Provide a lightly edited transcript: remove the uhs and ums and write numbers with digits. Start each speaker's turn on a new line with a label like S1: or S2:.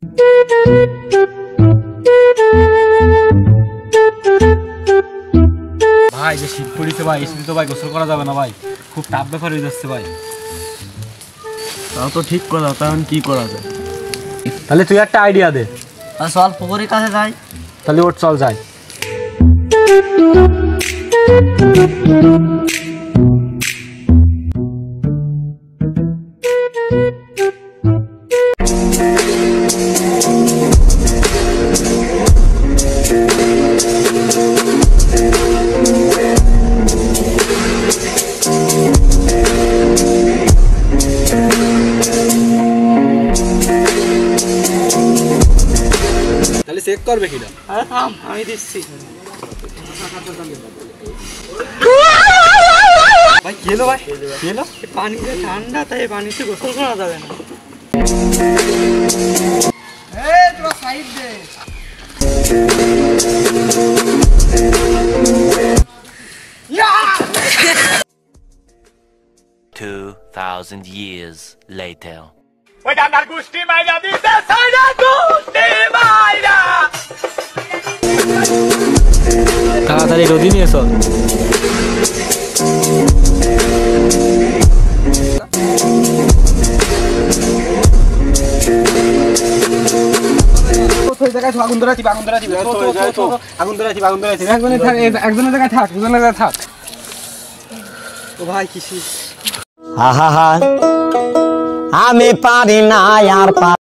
S1: ভাই যে শীত পড়েছে ভাই, শীতে তো ভাই গোসল করা যাবে না ভাই, খুব টাফ ব্যাপার হয়ে যাচ্ছে ভাই।
S2: তাও তো ঠিক করা, তখন কি করা যায়?
S1: তাহলে তুই একটা আইডিয়া দে।
S2: চল পুকুরের কাছে যাই।
S1: তাহলে ওর চল যাই। তাহলে চেক করবে কিনা?
S2: আরে থাম, আমি দিচ্ছি।
S1: ভাই কি হলো ভাই? কি হলো?
S2: পানিতে ঠান্ডা, তাই পানিতে গোসল করা যাবে না। তোরা সাইড দে।
S3: 2000 years later.
S4: ওই ডান্ডার গুষ্টি মাইরা দিতে সাইডা গুষ্টি মাইরা
S1: তাড়াতাড়ি রোদি নিয়ে চল। একজনের জায়গায় থাক, দুজনের জায়গায় থাক।
S2: ও ভাই কিসি
S5: আমি পারি না আর